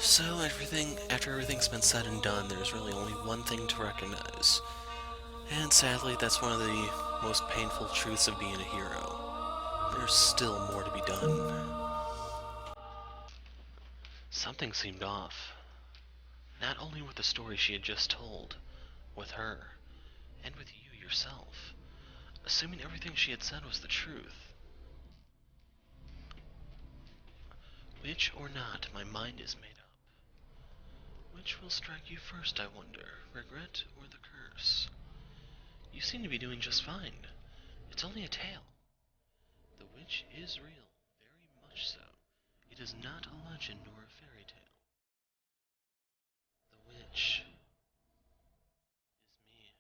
So after everything's been said and done, there's really only one thing to recognize. And sadly, that's one of the most painful truths of being a hero. There's still more to be done. Something seemed off. Not only with the story she had just told, with her, and with you yourself. Assuming everything she had said was the truth. Which or not, my mind is made up. Which will strike you first, I wonder, regret or the curse? You seem to be doing just fine. It's only a tale. The witch is real, very much so. It is not a legend nor a fairy tale. The witch is me.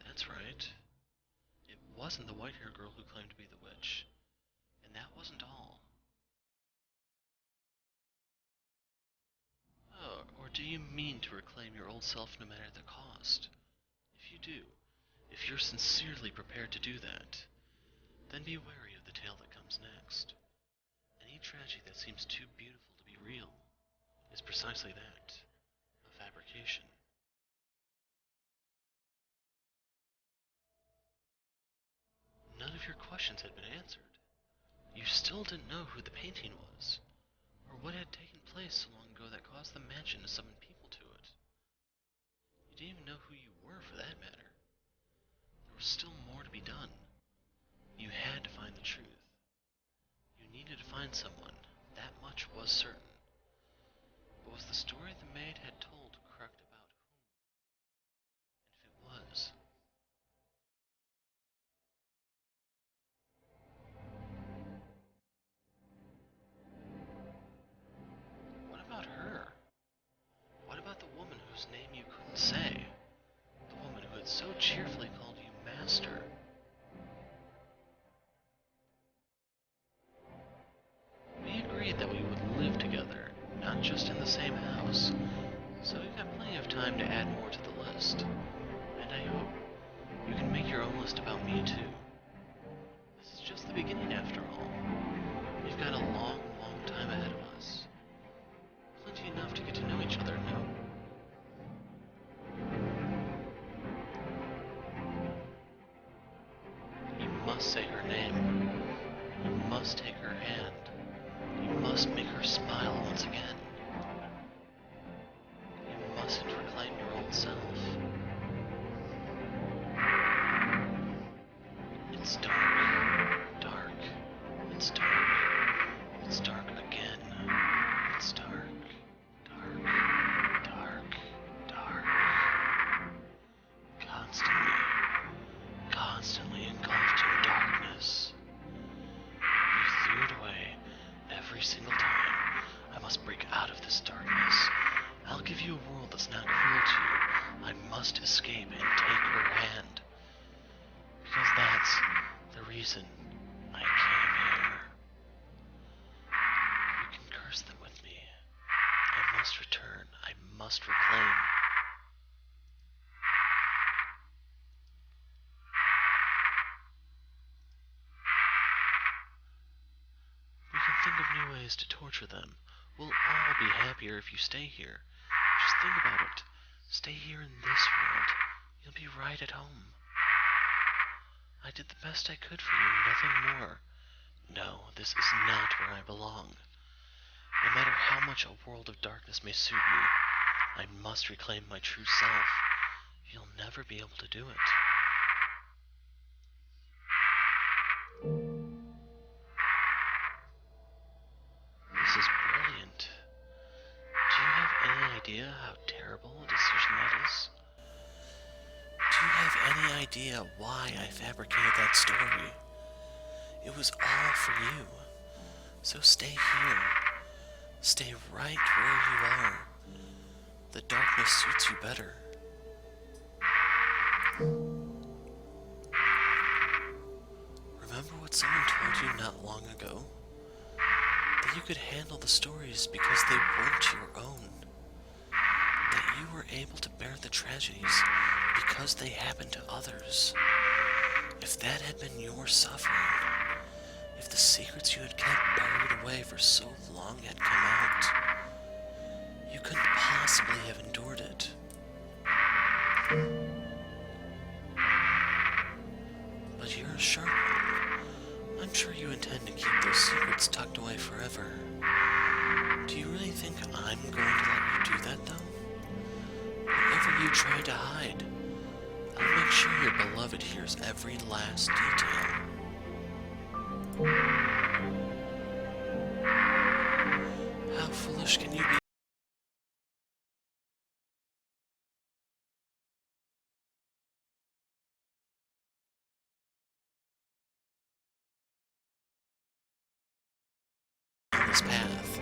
That's right. It wasn't the white-haired girl who claimed to be the witch. And that wasn't all. Oh, or do you mean to reclaim your old self no matter the cost? If you do, if you're sincerely prepared to do that, then be wary of the tale that comes next. Any tragedy that seems too beautiful to be real is precisely that, a fabrication. None of your questions had been answered. You still didn't know who the painting was, or what had taken place so long ago that caused the mansion to summon people to it. You didn't even know who you were, for that matter. There was still more to be done. You had to find the truth. You needed to find someone. That much was certain. But was the story the maid had told correct about whom? And if it was, what about her? What about the woman whose name you couldn't say? The woman who had so cheerfully called you master? We agreed that we would live together, not just in the same house, so we've got plenty of time to add more to the list. And I hope you can make your own list about me too. This is just the beginning after all. We've got a long, long time ahead of us. Plenty enough to get to know each other now. You must say her name. You must take her hand. You must make her smile once again. You mustn't reclaim your old self. It's dark. Dark. It's dark. It's dark again. It's dark. Dark. Dark. Dark. Constantly. Constantly engulfed in darkness. You threw it away every single time. I must break out of this darkness. I'll give you a world that's not cruel to you. I must escape and take her hand. Because that's the reason I came here. You can curse them with me. I must return. I must reclaim. We can think of new ways to torture them. We'll all be happier if you stay here. Just think about it. Stay here in this world. You'll be right at home. I did the best I could for you, nothing more. No, this is not where I belong. No matter how much a world of darkness may suit me, I must reclaim my true self. You'll never be able to do it. This is brilliant. Do you have any idea how terrible a decision that is? Do you have any idea why I fabricated that story? It was all for you. So stay here. Stay right where you are. The darkness suits you better. Remember what someone told you not long ago? That you could handle the stories because they weren't your own. That you were able to bear the tragedies because they happened to others. If that had been your suffering, secrets you had kept buried away for so long had come out. You couldn't possibly have endured it. But you're a sharp one. I'm sure you intend to keep those secrets tucked away forever. Do you really think I'm going to let you do that, though? Whatever you try to hide, I'll make sure your beloved hears every last detail. How foolish can you be? On this path?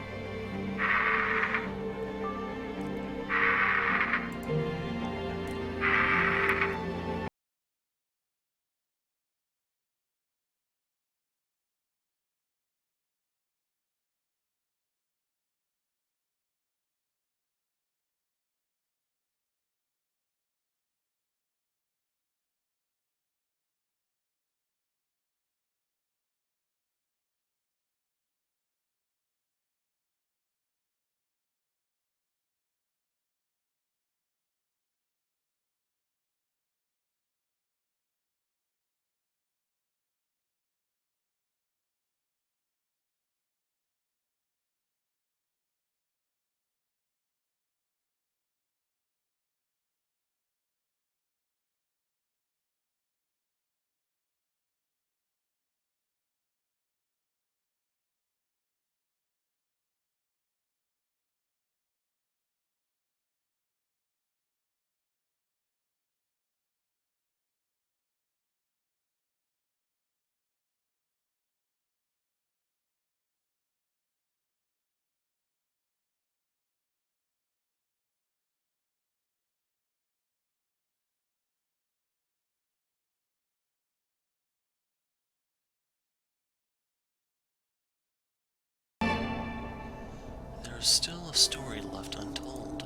There's still a story left untold.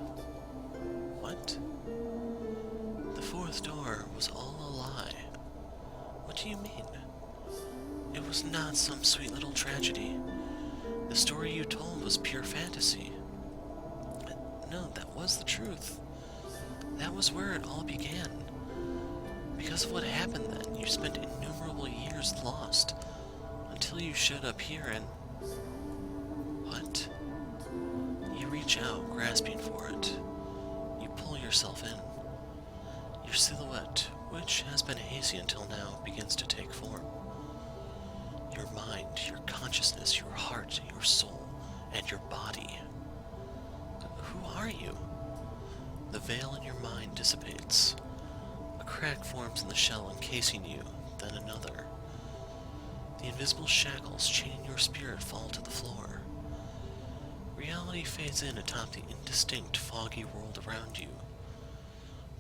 What? The fourth door was all a lie. What do you mean? It was not some sweet little tragedy. The story you told was pure fantasy. No, that was the truth. That was where it all began. Because of what happened then, you spent innumerable years lost, until you showed up here and... What? You reach out, grasping for it. You pull yourself in. Your silhouette, which has been hazy until now, begins to take form. Your mind, your consciousness, your heart, your soul, and your body. Who are you? The veil in your mind dissipates. A crack forms in the shell encasing you, then another. The invisible shackles chaining your spirit fall to the floor. Reality fades in atop the indistinct, foggy world around you.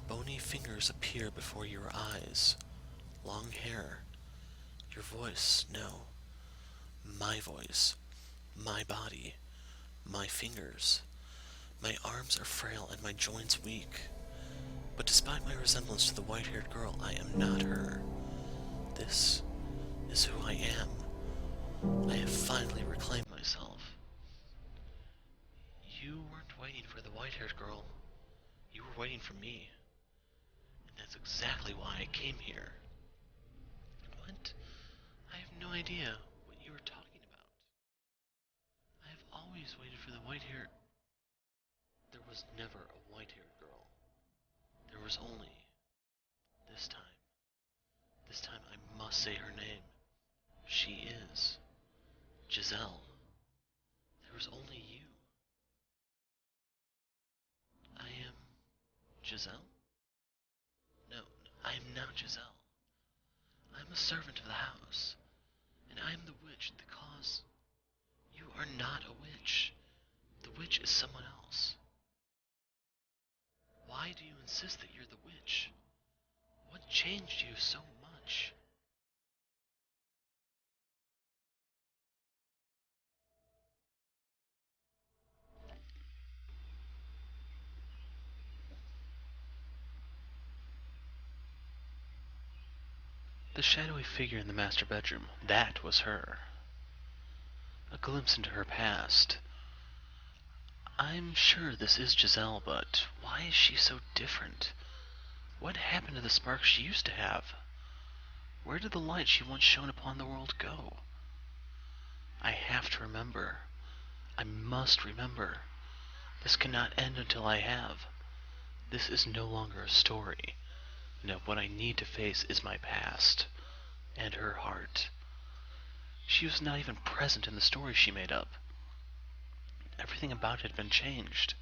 Bony fingers appear before your eyes. Long hair. Your voice, no. My voice. My body. My fingers. My arms are frail and my joints weak. But despite my resemblance to the white-haired girl, I am not her. This is who I am. I have finally reclaimed myself. You weren't waiting for the white-haired girl. You were waiting for me. And that's exactly why I came here. What? I have no idea what you were talking about. I have always waited for the white-haired... There was never a white-haired girl. There was only... This time. This time I must say her name. She is... Giselle. There was only you. I am... Giselle? No, I am not Giselle. I am a servant of the house, and I am the witch that caused... You are not a witch. The witch is someone else. Why do you insist that you're the witch? What changed you so much? The shadowy figure in the master bedroom, that was her. A glimpse into her past. I'm sure this is Giselle, but why is she so different? What happened to the spark she used to have? Where did the light she once shone upon the world go? I have to remember. I must remember. This cannot end until I have. This is no longer a story. No, what I need to face is my past. And her heart. She was not even present in the story she made up. Everything about it had been changed.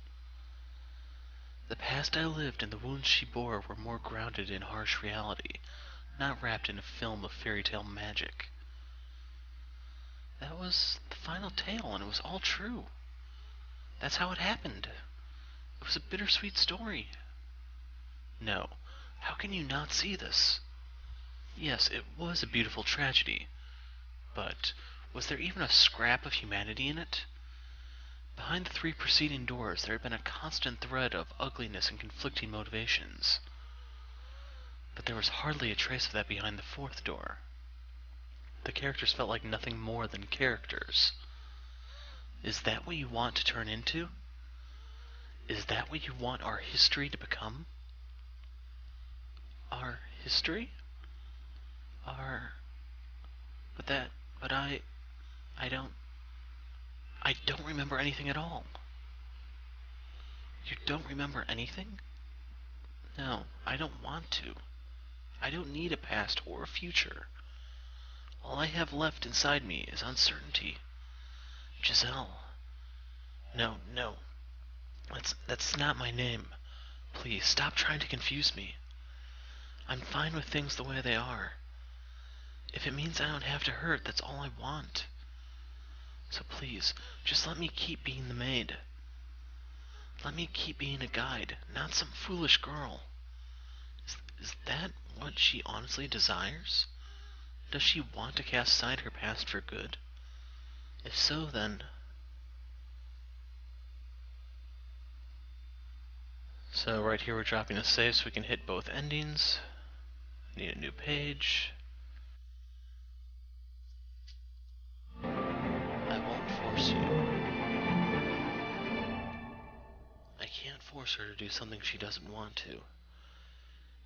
The past I lived and the wounds she bore were more grounded in harsh reality, not wrapped in a film of fairy tale magic. That was the final tale, and it was all true. That's how it happened. It was a bittersweet story. No, how can you not see this? Yes, it was a beautiful tragedy, but was there even a scrap of humanity in it? Behind the 3 preceding doors, there had been a constant thread of ugliness and conflicting motivations. But there was hardly a trace of that behind the 4th door. The characters felt like nothing more than characters. Is that what you want to turn into? Is that what you want our history to become? Our history? Our... But that... But I don't... I don't remember anything at all. You don't remember anything? No, I don't want to. I don't need a past or a future. All I have left inside me is uncertainty. Giselle. No, no. That's not my name. Please, stop trying to confuse me. I'm fine with things the way they are. If it means I don't have to hurt, that's all I want. So please, just let me keep being the maid. Let me keep being a guide, not some foolish girl. Is that what she honestly desires? Does she want to cast aside her past for good? If so, then... So right here we're dropping a save so we can hit both endings. Need a new page. I won't force you. I can't force her to do something she doesn't want to.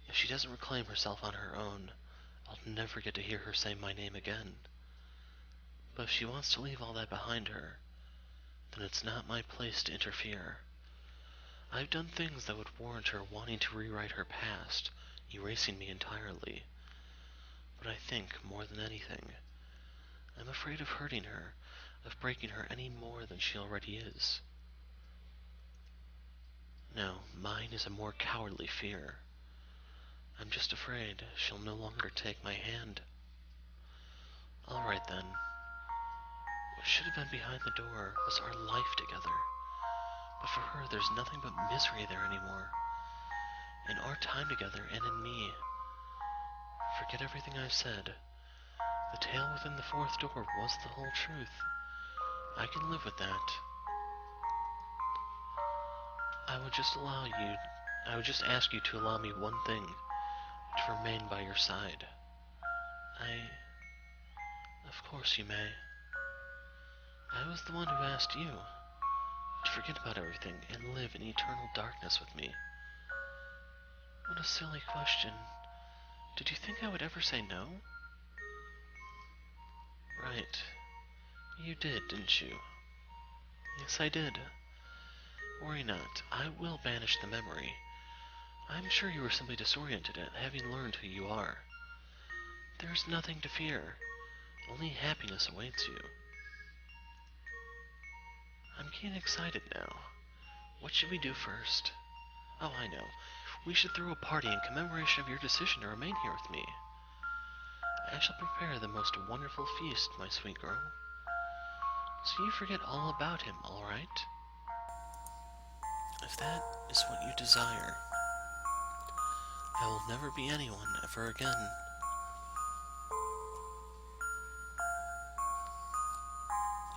If she doesn't reclaim herself on her own, I'll never get to hear her say my name again. But if she wants to leave all that behind her, then it's not my place to interfere. I've done things that would warrant her wanting to rewrite her past, erasing me entirely. But I think, more than anything, I'm afraid of hurting her, of breaking her any more than she already is. No, mine is a more cowardly fear. I'm just afraid she'll no longer take my hand. Alright then. What should have been behind the door was our life together. But for her, there's nothing but misery there anymore. In our time together and in me. Forget everything I've said. The tale within the 4th door was the whole truth. I can live with that. I would just ask you to allow me one thing, to remain by your side. Of course you may. I was the one who asked you to forget about everything and live in eternal darkness with me. What a silly question. Did you think I would ever say no? Right. You did, didn't you? Yes, I did. Worry not. I will banish the memory. I'm sure you were simply disoriented at having learned who you are. There's nothing to fear. Only happiness awaits you. I'm getting excited now. What should we do first? Oh, I know. We should throw a party in commemoration of your decision to remain here with me. I shall prepare the most wonderful feast, my sweet girl. So you forget all about him, all right? If that is what you desire, I will never be anyone ever again.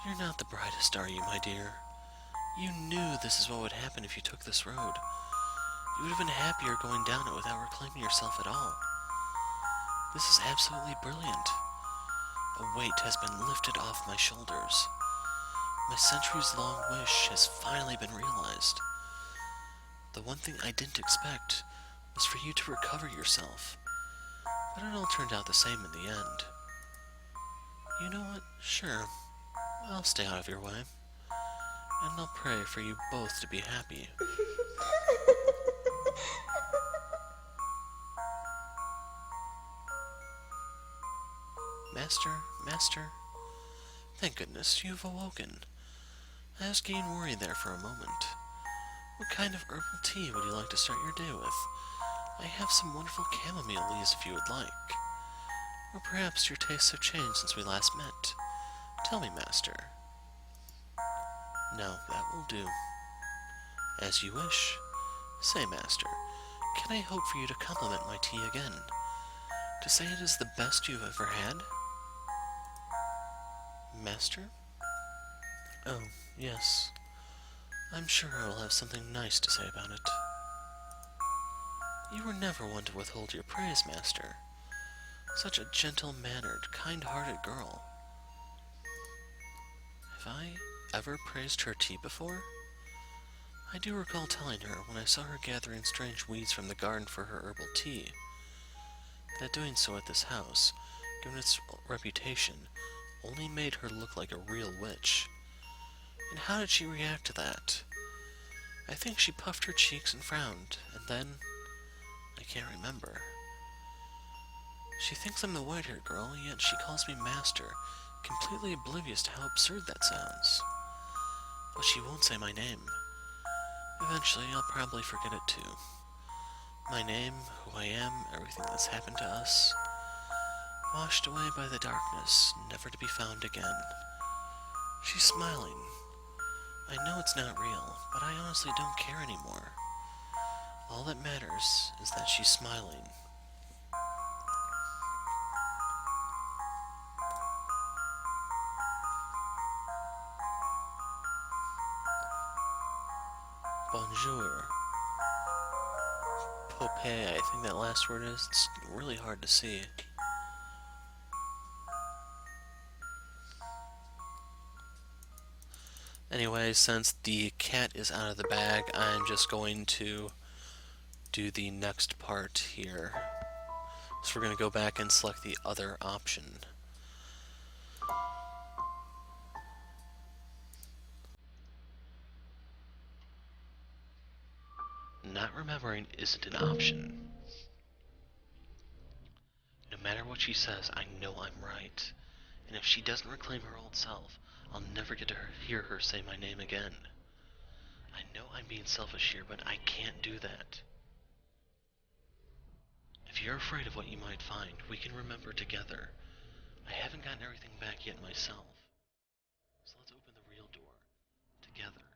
You're not the brightest, are you, my dear? You knew this is what would happen if you took this road. You would have been happier going down it without reclaiming yourself at all. This is absolutely brilliant. A weight has been lifted off my shoulders. My centuries-long wish has finally been realized. The one thing I didn't expect was for you to recover yourself, but it all turned out the same in the end. You know what? Sure, I'll stay out of your way, and I'll pray for you both to be happy. Master, thank goodness you've awoken. I was getting worried there for a moment. What kind of herbal tea would you like to start your day with? I have some wonderful chamomile leaves if you would like. Or perhaps your tastes have changed since we last met. Tell me, Master. No, that will do. As you wish. Say, Master, can I hope for you to compliment my tea again? To say it is the best you've ever had? Master? Oh, yes. I'm sure I will have something nice to say about it. You were never one to withhold your praise, Master. Such a gentle-mannered, kind-hearted girl. Have I ever praised her tea before? I do recall telling her when I saw her gathering strange weeds from the garden for her herbal tea, that doing so at this house, given its reputation, only made her look like a real witch. And how did she react to that? I think she puffed her cheeks and frowned, and then I can't remember. She thinks I'm the white-haired girl, yet she calls me Master, completely oblivious to how absurd that sounds. But she won't say my name. Eventually, I'll probably forget it too. My name, who I am, everything that's happened to us, washed away by the darkness, never to be found again. She's smiling. I know it's not real, but I honestly don't care anymore. All that matters is that she's smiling. Bonjour. Popé, I think that last word is. It's really hard to see. Anyway, since the cat is out of the bag, I'm just going to do the next part here. So we're going to go back and select the other option. Not remembering isn't an option. No matter what she says, I know I'm right. And if she doesn't reclaim her old self, I'll never get to hear her say my name again. I know I'm being selfish here, but I can't do that. If you're afraid of what you might find, we can remember together. I haven't gotten everything back yet myself. So let's open the real door. Together.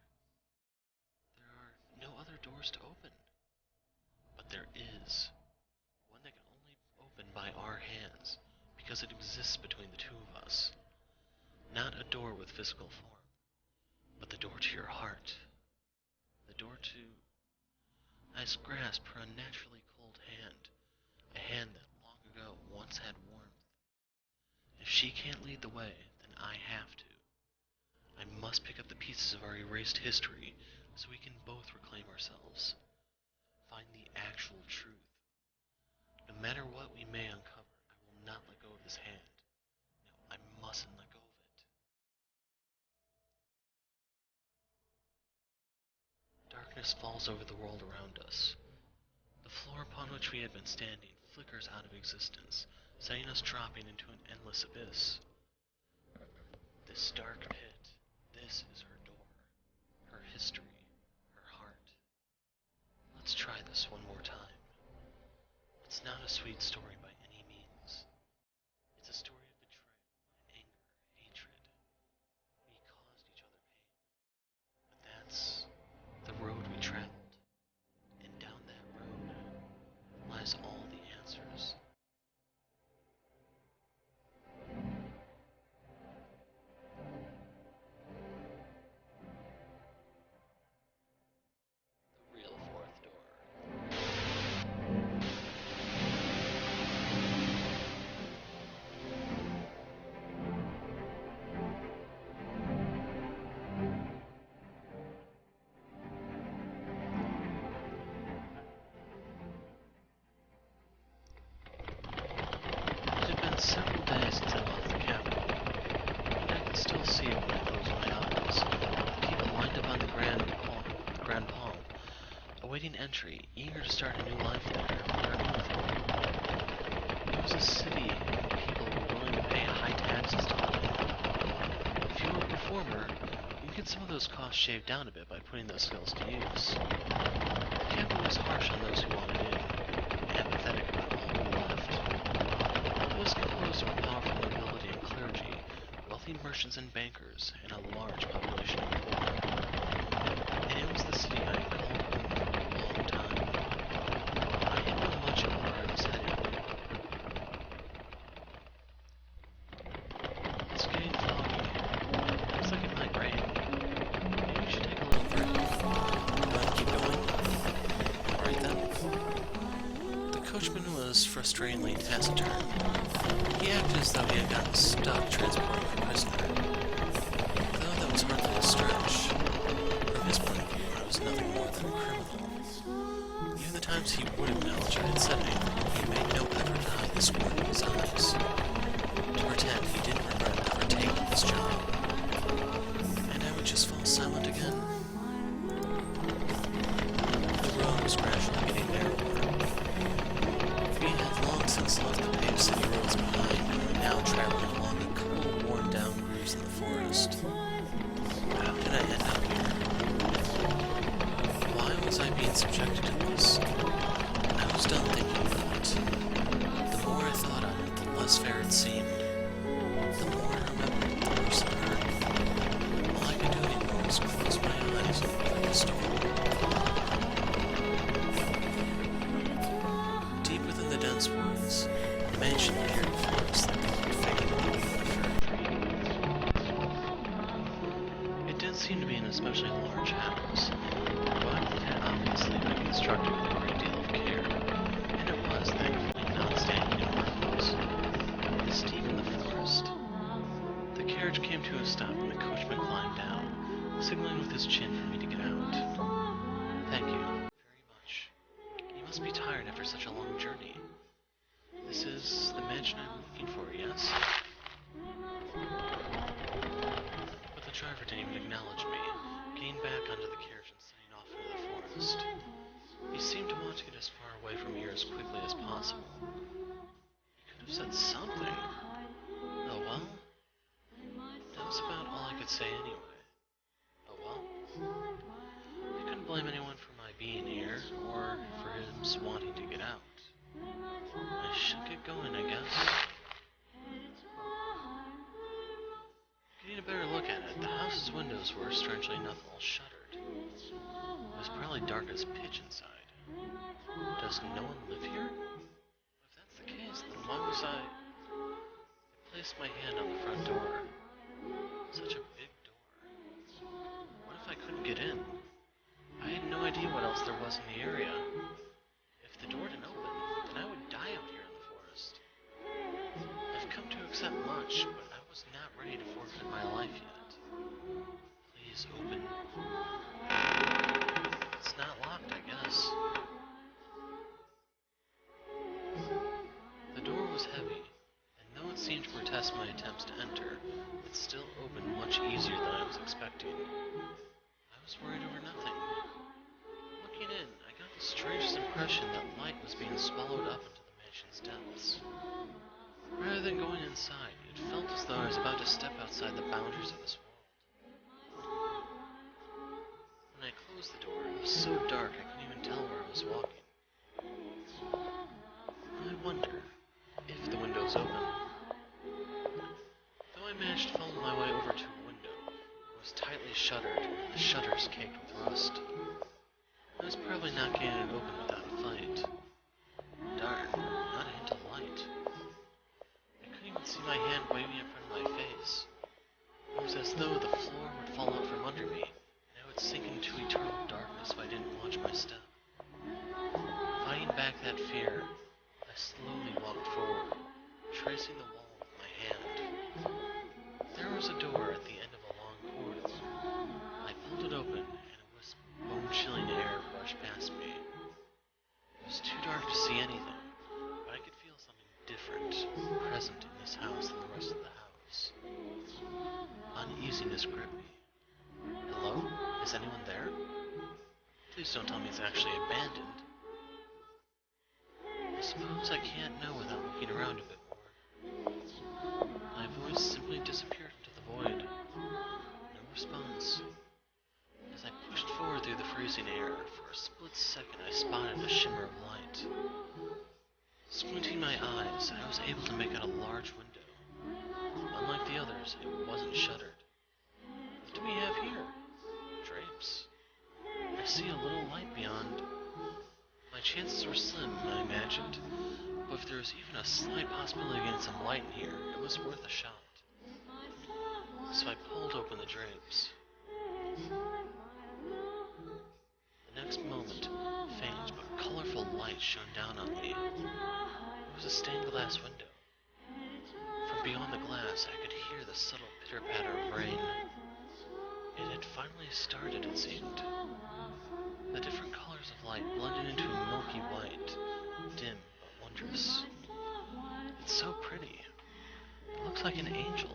There are no other doors to open. But there is. One that can only open by our hands, because it exists between the two of us. Not a door with physical form, but the door to your heart. The door to... I grasp her unnaturally cold hand, a hand that long ago once had warmth. If she can't lead the way, then I have to. I must pick up the pieces of our erased history so we can both reclaim ourselves. Find the actual truth. No matter what we may uncover, I will not let go of this hand. No, I mustn't let go of it. Darkness falls over the world around us. The floor upon which we had been standing flickers out of existence, setting us dropping into an endless abyss. This dark pit, this is her door, her history, her heart. Let's try this one more time. It's not a sweet story by any means. It's a story of betrayal, anger, hatred. We caused each other pain, but that's the road we traveled. And down that road lies all the answers. The real fourth door. still see it when I close my eyes. People lined up on the Grand Palm, awaiting entry, eager to start a new life there, where anything. It was a city, and people were willing to pay high taxes to live in. If you were a performer, you could get some of those costs shaved down a bit by putting those skills to use. The capital was harsh on those who wanted in, apathetic about all who left. It was composed of a powerful nobility and clergy, wealthy merchants and bankers, and a large population of poor. And it was the city I had called home for a long time. I didn't know much about where I was heading. It's getting foggy. Looks like it might rain. Maybe we should take a little break. You want to keep going? Alright then. The coachman was frustratingly taciturn. He acted as though he had gotten stuck transporting a prisoner. Though that was hardly a stretch. From his point of view, I was nothing more than a criminal. Even the times he would acknowledge I had said anything, he made no effort to hide the scorn in his eyes. To pretend he didn't regret ever taking this job. And I would just fall silent again. The road was gradually getting narrower. We had long since left the paved city roads behind and were now traveling along a couple worn-down grooves in the forest. How did I end up here? Why was I being subjected to this? I was done thinking about it. The more I thought on it, the less fair it seemed. The more I remembered, the worse it hurt. All I could do anymore was close my eyes and be like a storm. Deep within the dense woods, the mansion appeared before us like the fading moon after a dream. It didn't seem to be an especially large house, but it had obviously been constructed with a great deal of care, and it was, thankfully, not standing in ruins. This deep in the forest. The carriage came to a stop and the coachman climbed down, signaling with his chin for me to get out. Thank you very much. You must be tired after such a long journey. This is the mansion I'm looking for, yes? But the driver didn't even acknowledge me, getting back onto the carriage and setting off into the forest. He seemed to want to get as far away from here as quickly as possible. He could have said something. Oh well. That was about all I could say anyway. Oh well. I couldn't blame anyone for my being here, or for him wanting to get out. I should get going, I guess. Getting a better look at it, the house's windows were strangely enough all shuttered. It was probably dark as pitch inside. Does no one live here? If that's the case, then why was I placed my hand on the front door. Such a big door. What if I couldn't get in? I had no idea what else there was in the area. If the door didn't open, then I would die out here in the forest. I've come to accept much, but I was not ready to forfeit my life yet. Please open. It's not locked, I guess. The door was heavy, and though it seemed to protest my attempts to enter, it still opened much easier than I was expecting. I was worried over nothing. Looking in, I got the strangest impression that light was being swallowed up into the mansion's depths. Rather than going inside, it felt as though I was about to step outside the boundaries of this world. When I closed the door, it was so dark I couldn't even tell where I was walking. I wonder if the window's open. Though I managed to follow my way over to a window, it was tightly shuttered, and the shutters caked with rust. I was probably not getting it open without a fight. Darn, not a hint of light. I couldn't even see my hand waving in front of my face. It was as though the floor would fall out from under me, and I would sink into eternal darkness if I didn't watch my step. Fighting back that fear, I slowly walked forward, tracing the wall with my hand. There was a door at the end of a long corridor. I pulled it open, and a wisp of bone-chilling air brushed past me. It was too dark to see anything, but I could feel something different present in this house than the rest of the house. uneasiness grip me. Hello? Is anyone there? Please don't tell me it's actually abandoned. I suppose I can't know without looking around a bit more. My voice simply disappeared into the void. No response. As I pushed forward through the freezing air, for a split second I spotted a shimmer of light. Squinting my eyes, I was able to make out a large window. Unlike the others, it wasn't shuttered. What do we have here? Drapes. I see a little light beyond. My chances were slim, I imagined, but if there was even a slight possibility of getting some light in here, it was worth a shot. So I pulled open the drapes. The next moment, faint but colorful light shone down on me. It was a stained glass window. From beyond the glass, I could hear the subtle pitter-patter of rain. It had finally started, it seemed. The different colors of light blended into a milky white, dim but wondrous. It's so pretty. It looks like an angel.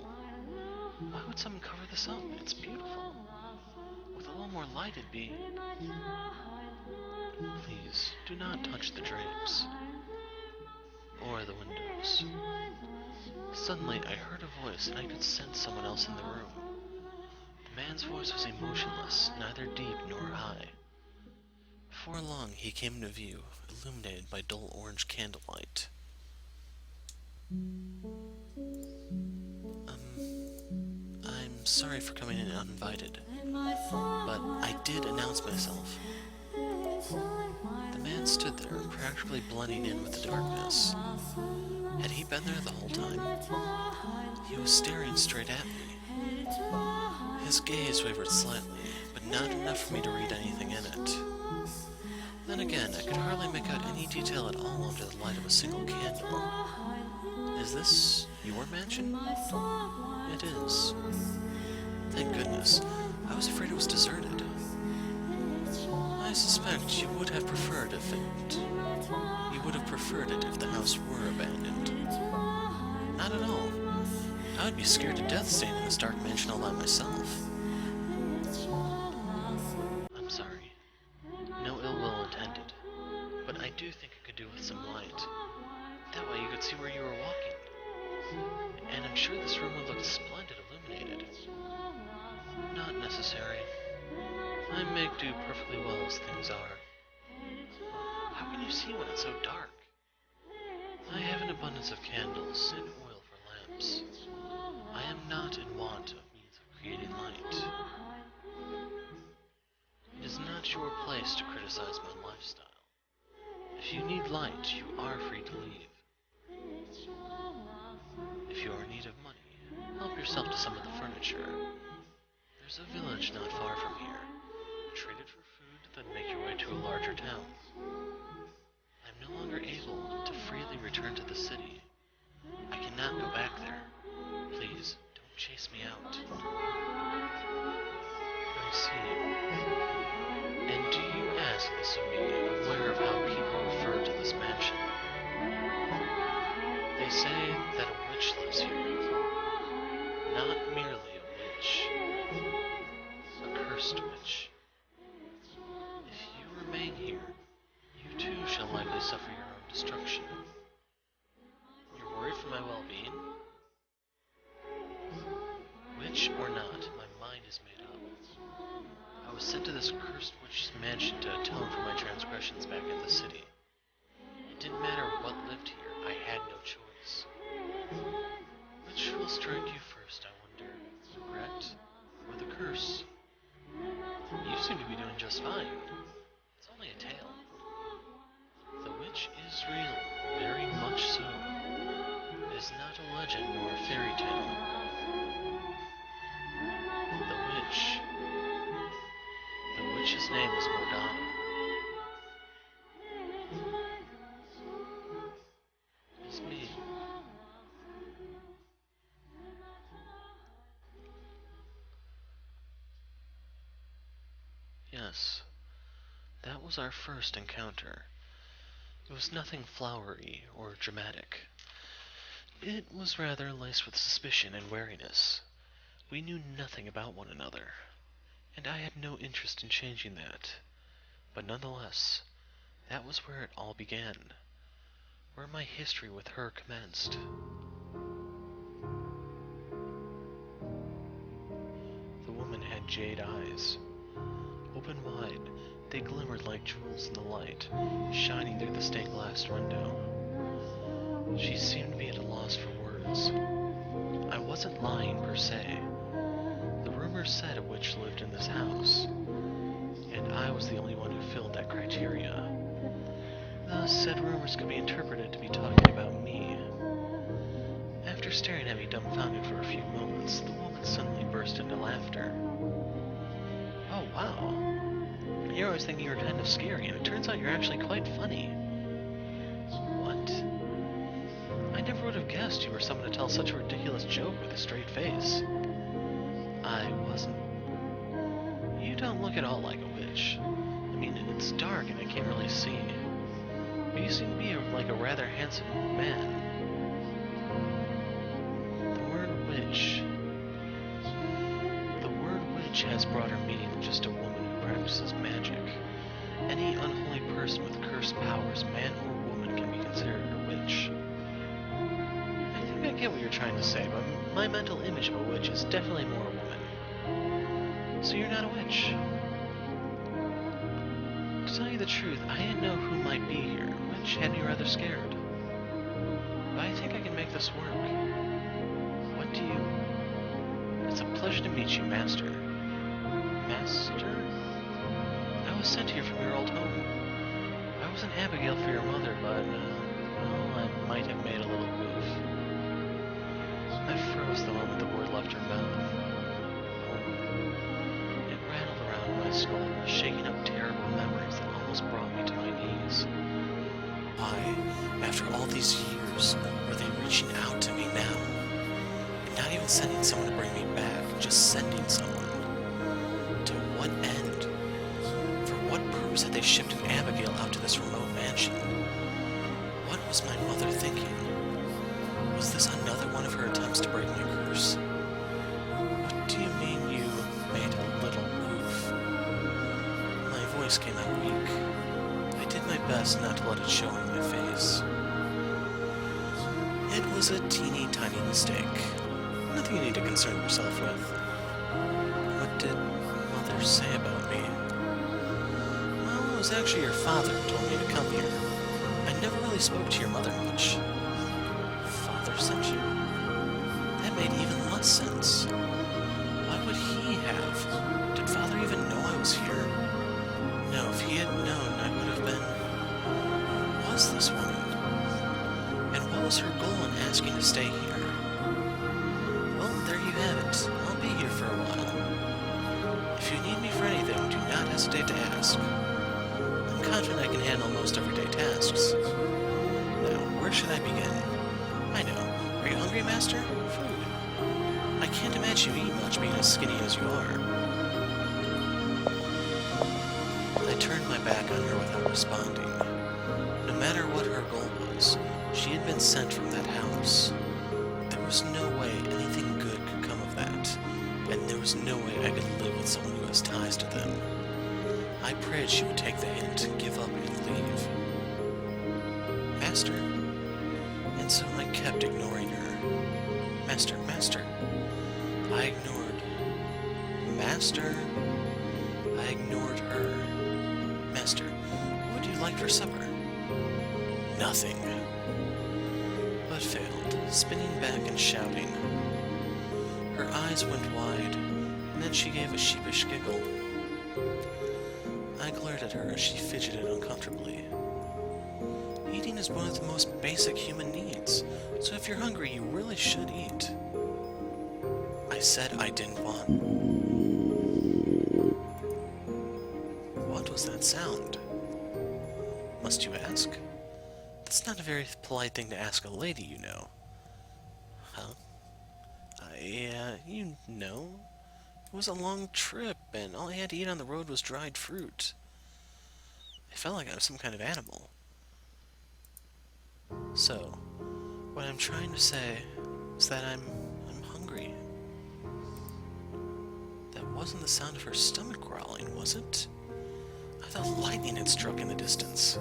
Why would someone cover this up? It's beautiful. With a little more light it'd be... Please, do not touch the drapes. Or the windows. Suddenly, I heard a voice and I could sense someone else in the room. The man's voice was emotionless, neither deep nor high. Before long, he came into view, illuminated by dull orange candlelight. I'm sorry for coming in uninvited, but I did announce myself. The man stood there, practically blending in with the darkness. Had he been there the whole time? He was staring straight at me. His gaze wavered slightly, but not enough for me to read anything in it. Then again, I could hardly make out any detail at all under the light of a single candle. Is this your mansion? It is. Thank goodness. I was afraid it was deserted. I suspect you would have preferred if the house were abandoned. Not at all. I would be scared to death staying in this dark mansion all by myself. I'm sorry. No ill will intended. But I do think it could do with some light. That way you could see where you were walking. And I'm sure this room would look splendid illuminated. Not necessary. I make do perfectly well as things are. How can you see when it's so dark? I have an abundance of candles and oil for lamps. I am not in want of means of creating light. It is not your place to criticize my lifestyle. If you need light, you are free to leave. If you are in need of money, help yourself to some of the furniture. There's a village not far from here. Trade it for food, then make your way to a larger town. I am no longer able to freely return to the city. I cannot go back there. Please, don't chase me out. I see. And do you ask this of me, aware of how people refer to this mansion? They say that a witch lives here. Not merely a witch. A cursed witch. If you remain here, you too shall likely suffer your own destruction. You're worried for my well-being? Witch or not, my mind is made up. I was sent to this cursed witch's mansion to atone for my transgressions back in the city. It didn't matter what lived here, I had no choice. Which will strike you first, I wonder? Regret or the curse? You seem to be doing just fine. It's only a tale. The witch is real, very much so. It is not a legend nor a fairy tale. The witch's name is Morgana. It is me. Yes, that was our first encounter. It was nothing flowery or dramatic. It was rather laced with suspicion and wariness. We knew nothing about one another, and I had no interest in changing that. But nonetheless, that was where it all began, where my history with her commenced. The woman had jade eyes. Open wide, they glimmered like jewels in the light, shining through the stained glass window. She seemed to be at a loss for words. I wasn't lying per se. The rumors said a witch lived in this house, and I was the only one who filled that criteria. Thus, said rumors could be interpreted to be talking about me. After staring at me dumbfounded for a few moments, the woman suddenly burst into laughter. Oh wow, you're always thinking you're kind of scary, and it turns out you're actually quite funny. What? I never would have guessed you were someone to tell such a ridiculous joke with a straight face. I wasn't. You don't look at all like a witch. I mean, it's dark and I can't really see. But you seem to be like a rather handsome man. The word witch has broader meaning than just a woman who practices magic. Any unholy person with cursed powers, man or woman, can be considered a witch. I think I get what you're trying to say, but my mental image of a witch is definitely more a woman. So you're not a witch. To tell you the truth, I didn't know who might be here, which had me rather scared. But I think I can make this work. What do you... It's a pleasure to meet you, Master. Master? I was sent here from your old home. I was an Abigail for your mother, but, well, I might have made a little goof. I froze the moment the word left her mouth. It rattled around my skull, shaking up terrible memories that almost brought me to my knees. Why, after all these years, were they reaching out to me now? And not even sending someone to bring me back, just sending someone. To what end? For what purpose had they shipped an Abigail out to this remote mansion? What was my mother thinking? Was this another one of her attempts to break my curse? What do you mean you made a little goof? My voice came out weak. I did my best not to let it show in my face. It was a teeny tiny mistake. Nothing you need to concern yourself with. What did Mother say about me? Well, it was actually your father who told me to come here. I never really spoke to your mother much. Father sent you? That made even less sense. Why would he have? Did Father even know I was here? No, if he had known, I would have been... Who was this woman? And what was her goal in asking to stay here? Well, there you have it. I'll be here for a while. If you need me for anything, do not hesitate to ask. I'm confident I can handle most everyday tasks. Now, where should I begin? I know. Are you hungry, Master? Food. I can't imagine you eat much being as skinny as you are. I turned my back on her without responding. No matter what her goal was, she had been sent from that house. There was no way anything good could come of that, and there was no way I could live with someone who has ties to them. I prayed she would take the hint, give up, and leave. Master? And so I kept ignoring her. Master, Master. I ignored. Master? I ignored her. Master, what would you like for supper? Nothing. But failed, spinning back and shouting. Her eyes went wide, and then she gave a sheepish giggle. I glared at her as she fidgeted uncomfortably. Eating is one of the most basic human needs, so if you're hungry, you really should eat. I said I didn't want. What was that sound? Must you ask? That's not a very polite thing to ask a lady, you know. Huh? You know. It was a long trip, and all I had to eat on the road was dried fruit. I felt like I was some kind of animal. So, what I'm trying to say is that I'm hungry. wasn't the sound of her stomach growling, was it? I thought lightning had struck in the distance.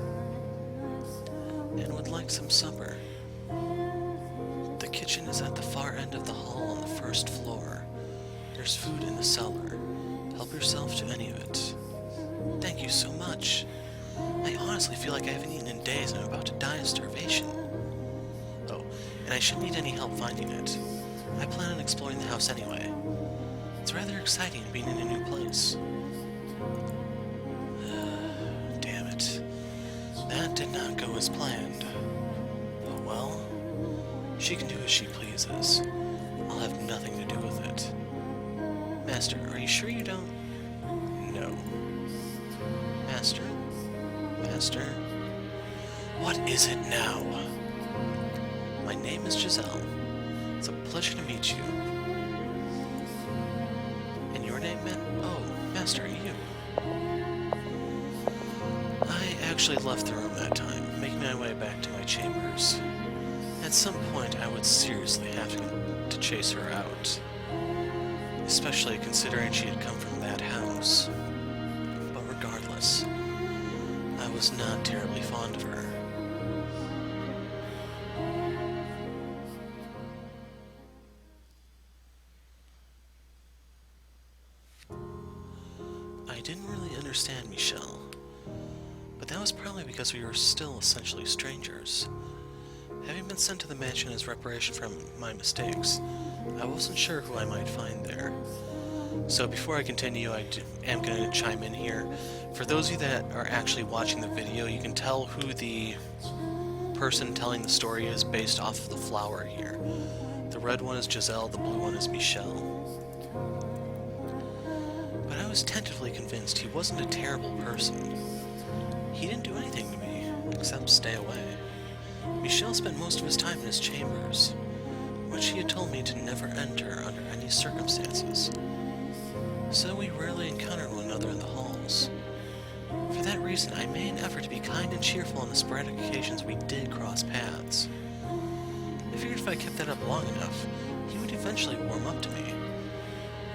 And would like some supper. The kitchen is at the far end of the hall on the first floor. There's food in the cellar. Help yourself to any of it. Thank you so much. I honestly feel like I haven't eaten in days and I'm about to die of starvation. Oh, and I shouldn't need any help finding it. I plan on exploring the house anyway. It's rather exciting being in a new place. Damn it. That did not go as planned. Oh well. She can do as she pleases. I'll have nothing to do with it. Master, are you sure you don't? No. Master? Master? What is it now? My name is Giselle. It's a pleasure to meet you. And your name, Oh, Master, you. I actually left the room that time, making my way back to my chambers. At some point, I would seriously have to chase her out. Especially considering she had come from that house. But regardless, I was not terribly fond of her. I didn't really understand Michelle, but that was probably because we were still essentially strangers. Having been sent to the mansion as reparation for my mistakes, I wasn't sure who I might find there. So before I continue, I am going to chime in here. For those of you that are actually watching the video, you can tell who the person telling the story is based off of the flower here. The red one is Giselle, the blue one is Michelle. But I was tentatively convinced he wasn't a terrible person. He didn't do anything to me, except stay away. Michelle spent most of his time in his chambers, which he had told me to never enter under any circumstances. So we rarely encountered one another in the halls. For that reason, I made an effort to be kind and cheerful on the sporadic occasions we did cross paths. I figured if I kept that up long enough, he would eventually warm up to me.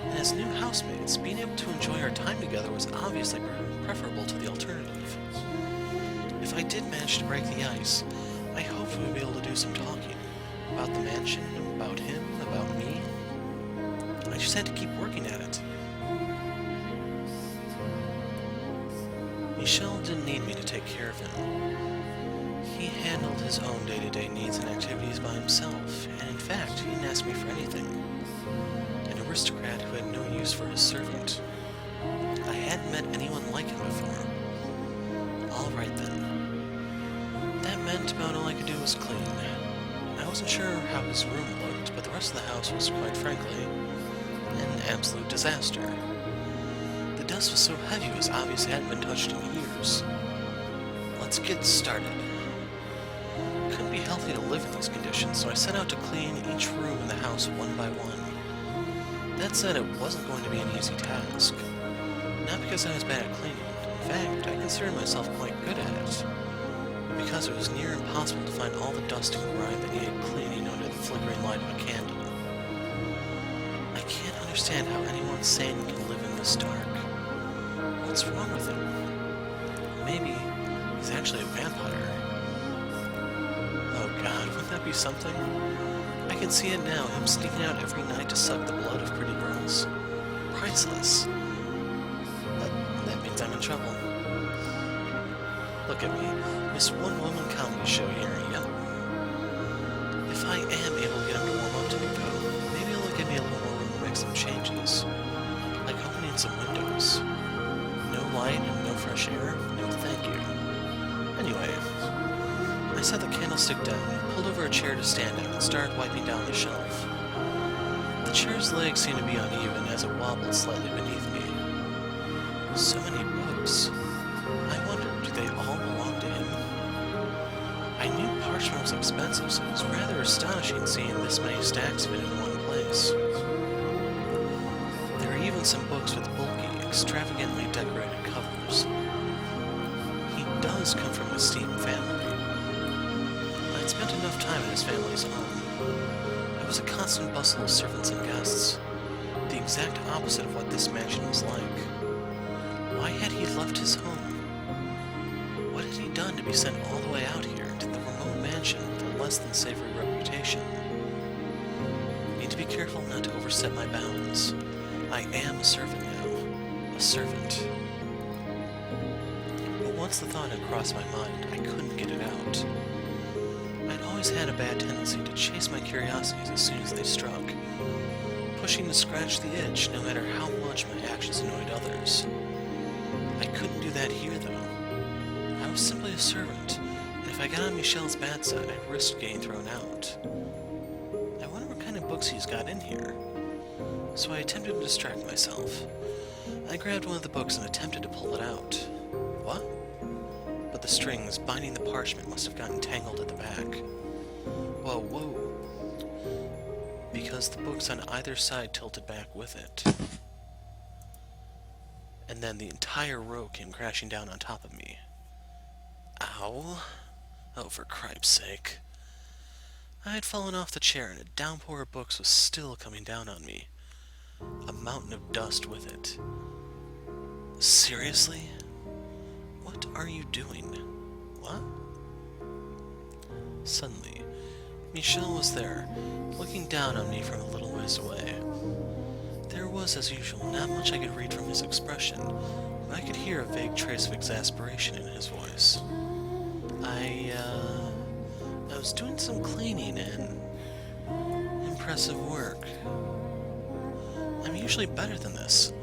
And as new housemates, being able to enjoy our time together was obviously preferable to the alternative. If I did manage to break the ice, I hoped we would be able to do some talking. About the mansion, about him, about me. I just had to keep working at it. Michelle didn't need me to take care of him. He handled his own day-to-day needs and activities by himself, and in fact, he didn't ask me for anything. An aristocrat who had no use for his servant. I hadn't met anyone like him before. Alright then. That meant about all I could do was clean. I wasn't sure how his room looked, but the rest of the house was, quite frankly, an absolute disaster. The dust was so heavy it was obvious it hadn't been touched in years. Let's get started. It couldn't be healthy to live in these conditions, so I set out to clean each room in the house one by one. That said, it wasn't going to be an easy task. Not because I was bad at cleaning. In fact, I considered myself quite good at it. Because it was near impossible to find all the dust and grime that needed cleaning under the flickering light of a candle. I can't understand how anyone sane can live in this dark. What's wrong with him? Maybe he's actually a vampire. Oh god, wouldn't that be something? I can see it now, him sneaking out every night to suck the blood of pretty girls. Priceless. That means I'm in trouble. Look at me, this one-woman comedy show here, yep. If I am able to get him to warm up to me, though, maybe it'll give me a little more room to make some changes. Like opening some windows. No light and no fresh air? No thank you. Anyway, I set the candlestick down, pulled over a chair to stand on, and started wiping down the shelf. The chair's legs seemed to be uneven as it wobbled slightly beneath me. So many books. I wondered, do they all belong to him? I knew parchment was expensive, so it was rather astonishing seeing this many stacks of it in one place. There are even some books with bulky, extravagantly decorated covers. He does come from an esteemed family. I'd spent enough time in his family's home. There was a constant bustle of servants and guests. The exact opposite of what this mansion was like. Why had he left his home? What had he done to be sent all the way out here to the remote mansion with a less than savory reputation? Need to be careful not to overstep my bounds. I am a servant now. A servant. But once the thought had crossed my mind, I couldn't get it out. I'd always had a bad tendency to chase my curiosities as soon as they struck, pushing to scratch the itch no matter how much my actions annoyed others. I couldn't do that here, though. I was simply a servant, and if I got on Michelle's bad side, I'd risk getting thrown out. I wonder what kind of books he's got in here. So I attempted to distract myself. I grabbed one of the books and attempted to pull it out. What? But the strings binding the parchment must have gotten tangled at the back. Whoa. Because the books on either side tilted back with it. And then the entire row came crashing down on top of me. Ow. Oh, for cripe's sake. I had fallen off the chair and a downpour of books was still coming down on me. A mountain of dust with it. Seriously? What are you doing? What? Suddenly, Michelle was there, looking down on me from a little ways away. There was, as usual, not much I could read from his expression, but I could hear a vague trace of exasperation in his voice. I was doing some cleaning and impressive work. I'm usually better than this.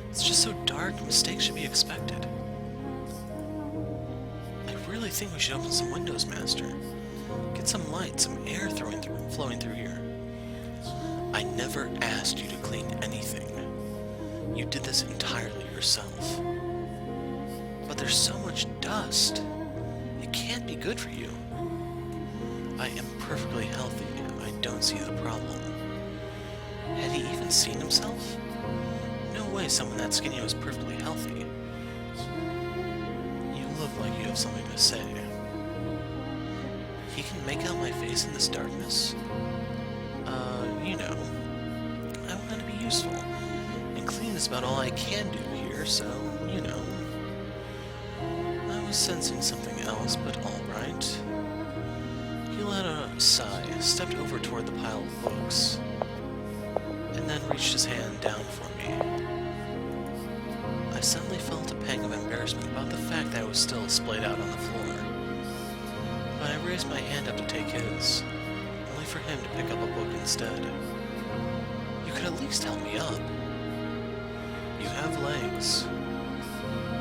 It's just so dark, mistakes should be expected. I really think we should open some windows, Master. Get some light, some air flowing through here. I never asked you to clean anything. You did this entirely yourself. But there's so much dust. It can't be good for you. I am perfectly healthy. I don't see the problem. Had he even seen himself? No way someone that skinny was perfectly healthy. You look like you have something to say. He can make out my face in this darkness? I want to be useful. And clean is about all I can do here, so, I was sensing something else, but alright. He let out a sigh, stepped over toward the pile of books, and then reached his hand down for me. I suddenly felt a pang of embarrassment about the fact that I was still splayed out on the floor. But I raised my hand up to take his, only for him to pick up a book instead. You could at least help me up. You have legs,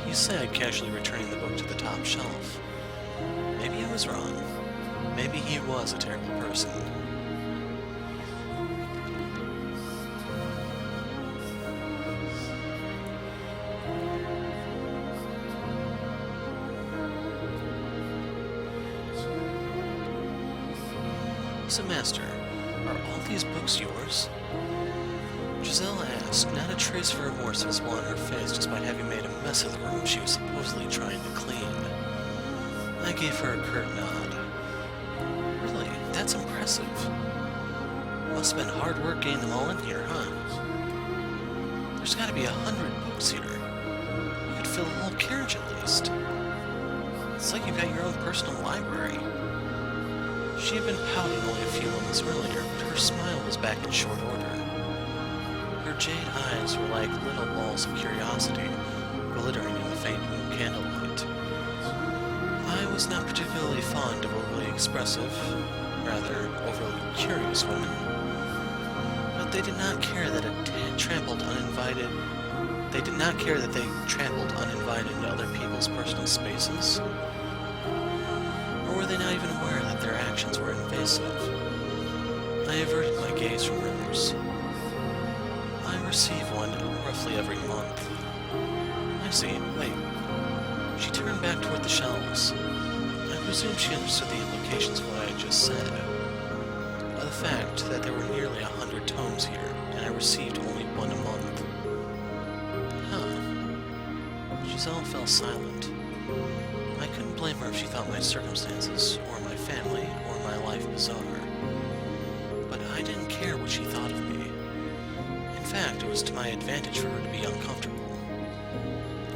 he said, casually returning the book to the top shelf. Maybe I was wrong. Maybe he was a terrible person. So, Master, are all these books yours? Giselle asked, not a trace of remorse visible on her face despite having made a mess of the room she was supposedly trying to clean. I gave her a curt nod. Really, that's impressive. Must have been hard work getting them all in here, huh? There's gotta be 100 books here. You could fill a whole carriage at least. It's like you've got your own personal library. She had been pouting only a few moments earlier, but her smile was back in short order. Her jade eyes were like little balls of curiosity, glittering in the faint moon candlelight. I was not particularly fond of overly expressive, rather overly curious women, but they did not care that they trampled uninvited into other people's personal spaces. Or were they not even aware that their actions were invasive? I averted my gaze from hers. I receive one roughly every month. I see. Wait. She turned back toward the shelves. I presume she understood the implications of what I had just said. By the fact that there were nearly 100 tomes here, and I received only one a month. Huh. Giselle fell silent. I couldn't blame her if she thought my circumstances, or my family, or my life bizarre. But I didn't care what she thought of me. In fact, it was to my advantage for her to be uncomfortable.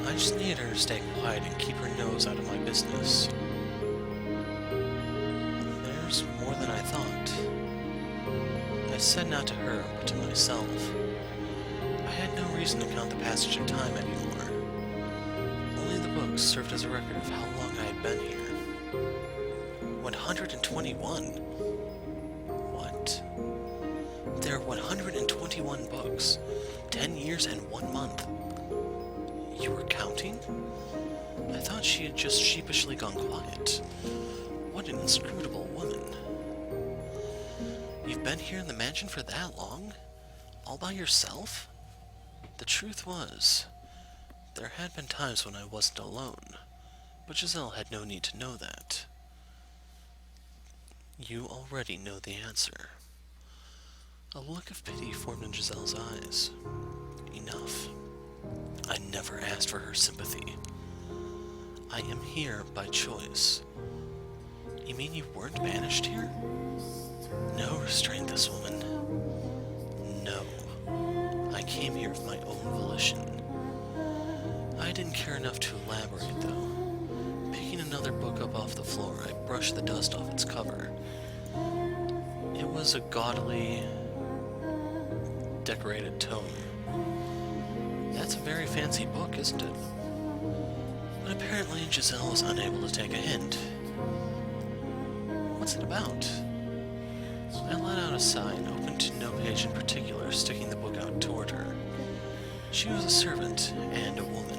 I just needed her to stay quiet and keep her nose out of my business. There's more than I thought. I said not to her, but to myself. I had no reason to count the passage of time anymore. Only the books served as a record of how long I had been here. 121? What? There are 121 books. 10 years and 1 month. You were counting? I thought she had just sheepishly gone quiet. What an inscrutable woman. You've been here in the mansion for that long? All by yourself? The truth was, there had been times when I wasn't alone, but Giselle had no need to know that. You already know the answer. A look of pity formed in Giselle's eyes. Enough. I never asked for her sympathy. I am here by choice. You mean you weren't banished here? No restraint, this woman. No. I came here of my own volition. I didn't care enough to elaborate, though. Picking another book up off the floor, I brushed the dust off its cover. It was a gaudily decorated tome. That's a very fancy book, isn't it? But apparently Giselle was unable to take a hint. What's it about? I let out a sigh and opened to no page in particular, sticking the book out toward her. She was a servant and a woman.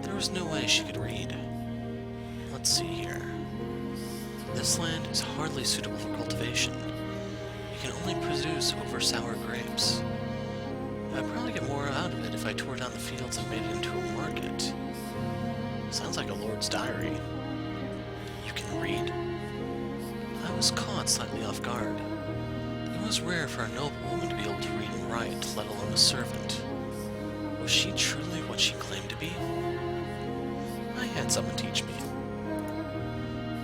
There was no way she could read. Let's see here. This land is hardly suitable for cultivation. You can only produce over sour grapes. I'd probably get more out of it if I tore down the fields and made it into a market. Sounds like a lord's diary. You can read? I was caught slightly off guard. It was rare for a noble woman to be able to read and write, let alone a servant. Was she truly what she claimed to be? I had someone teach me.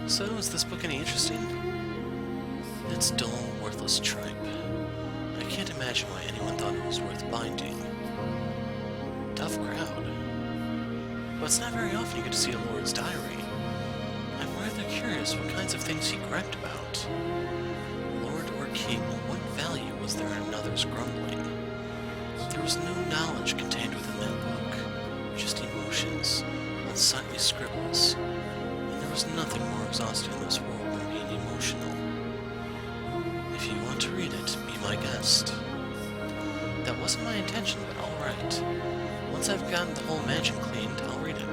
So, is this book any interesting? It's dull, worthless tripe. I can't imagine why anyone thought it was worth binding. Tough crowd. But it's not very often you get to see a lord's diary. I'm rather curious what kinds of things he griped about. Lord or king, what value was there in another's grumbling? There was no knowledge contained within that book, just emotions, unsightly scribbles, and there was nothing more exhausting in this world than being emotional. If you want to read it, be my guest. That wasn't my intention, but alright. Once I've gotten the whole mansion cleaned, I'll read it.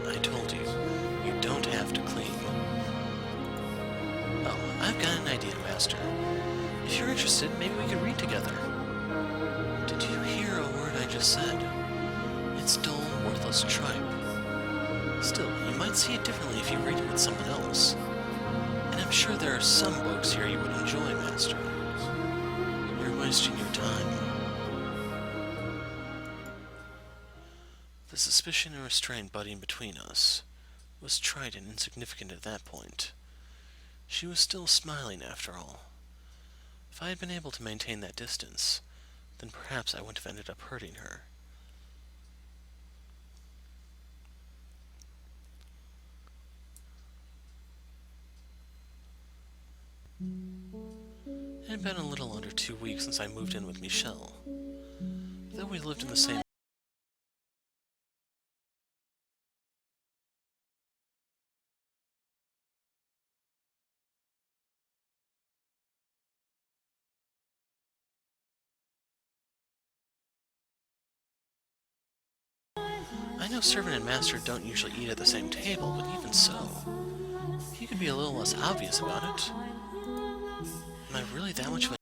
I told you, you don't have to clean. Oh, I've got an idea, Master. If you're interested, maybe we could read together. Did you hear a word I just said? It's dull, worthless tripe. Still, you might see it differently if you read it with someone else. And I'm sure there are some books here you would enjoy, Master. You're wasting your time. The suspicion and restraint budding between us was trite and insignificant at that point. She was still smiling, after all. If I had been able to maintain that distance, then perhaps I wouldn't have ended up hurting her. It had been a little under 2 weeks since I moved in with Michelle. Though we lived in the same I know servant and master don't usually eat at the same table, but even so, he could be a little less obvious about it. Am I really that much of a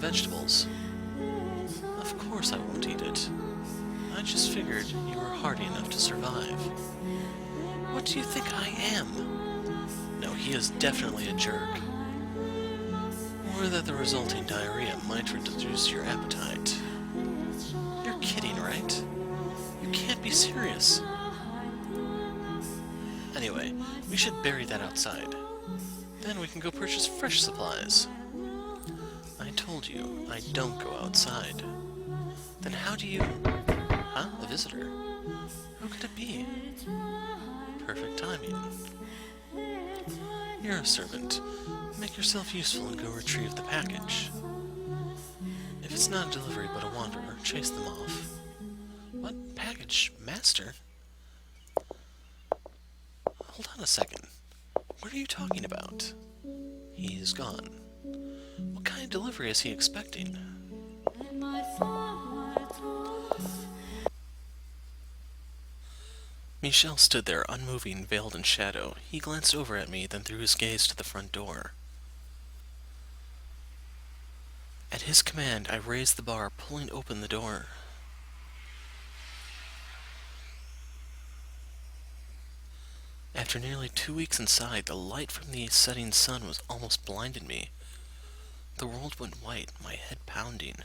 vegetables. Of course I won't eat it. I just figured you were hardy enough to survive. What do you think I am? No, he is definitely a jerk. Or that the resulting diarrhea might reduce your appetite. You're kidding, right? You can't be serious. Anyway, we should bury that outside. Then we can go purchase fresh supplies. I told you, I don't go outside. Then how do you... Huh? A visitor? Who could it be? Perfect timing. You're a servant. Make yourself useful and go retrieve the package. If it's not a delivery but a wanderer, chase them off. What package? Master? Hold on a second. What are you talking about? He's gone. What kind of delivery is he expecting? Michel stood there, unmoving, veiled in shadow. He glanced over at me, then threw his gaze to the front door. At his command, I raised the bar, pulling open the door. After nearly 2 weeks inside, the light from the setting sun was almost blinding me. The world went white, my head pounding.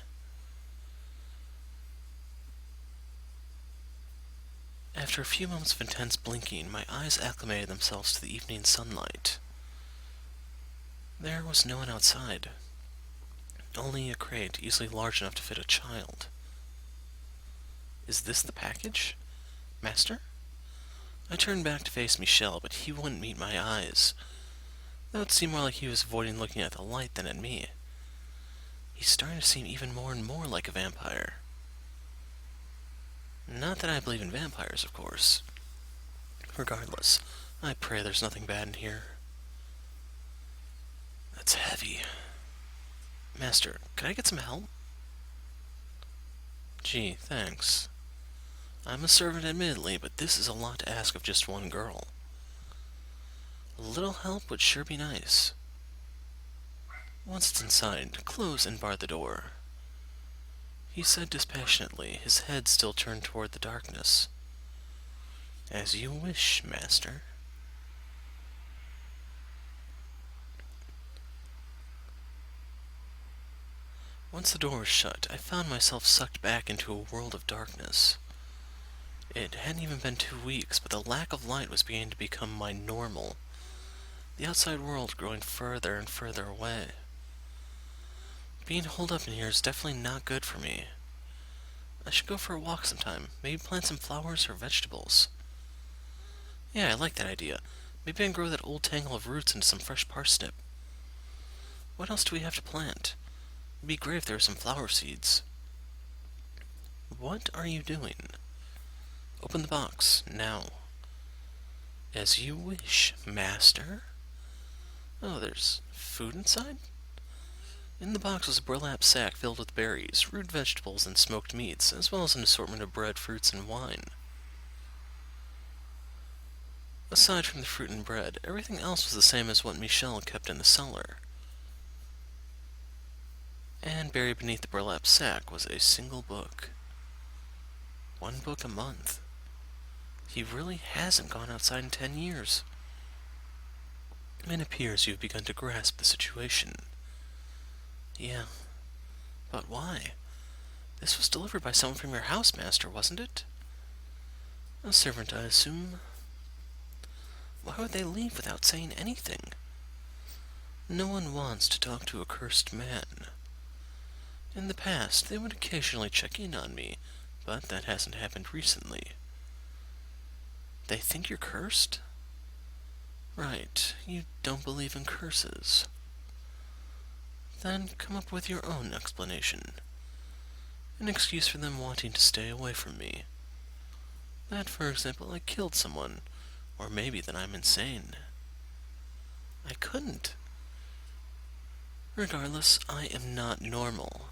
After a few moments of intense blinking, my eyes acclimated themselves to the evening sunlight. There was no one outside. Only a crate, easily large enough to fit a child. Is this the package? Master? I turned back to face Michel, but he wouldn't meet my eyes. Though it seemed more like he was avoiding looking at the light than at me. He's starting to seem even more and more like a vampire. Not that I believe in vampires, of course. Regardless, I pray there's nothing bad in here. That's heavy. Master, could I get some help? Gee, thanks. I'm a servant, admittedly, but this is a lot to ask of just one girl. A little help would sure be nice. Once it's inside, close and bar the door. He said dispassionately, his head still turned toward the darkness. As you wish, master. Once the door was shut, I found myself sucked back into a world of darkness. It hadn't even been 2 weeks, but the lack of light was beginning to become my normal. The outside world growing further and further away. Being holed up in here is definitely not good for me. I should go for a walk sometime, maybe plant some flowers or vegetables. Yeah, I like that idea. Maybe I can grow that old tangle of roots into some fresh parsnip. What else do we have to plant? It'd be great if there were some flower seeds. What are you doing? Open the box, now. As you wish, master. Oh, there's food inside? In the box was a burlap sack filled with berries, root vegetables, and smoked meats, as well as an assortment of bread, fruits, and wine. Aside from the fruit and bread, everything else was the same as what Michel kept in the cellar. And buried beneath the burlap sack was a single book. 1 book a month. He really hasn't gone outside in 10 years. It appears you've begun to grasp the situation. Yeah, but why? This was delivered by someone from your housemaster, wasn't it? A servant, I assume. Why would they leave without saying anything? No one wants to talk to a cursed man. In the past, they would occasionally check in on me, but that hasn't happened recently. They think you're cursed? Right, you don't believe in curses. Then come up with your own explanation. An excuse for them wanting to stay away from me. That, for example, I killed someone, or maybe that I'm insane. I couldn't. Regardless, I am not normal.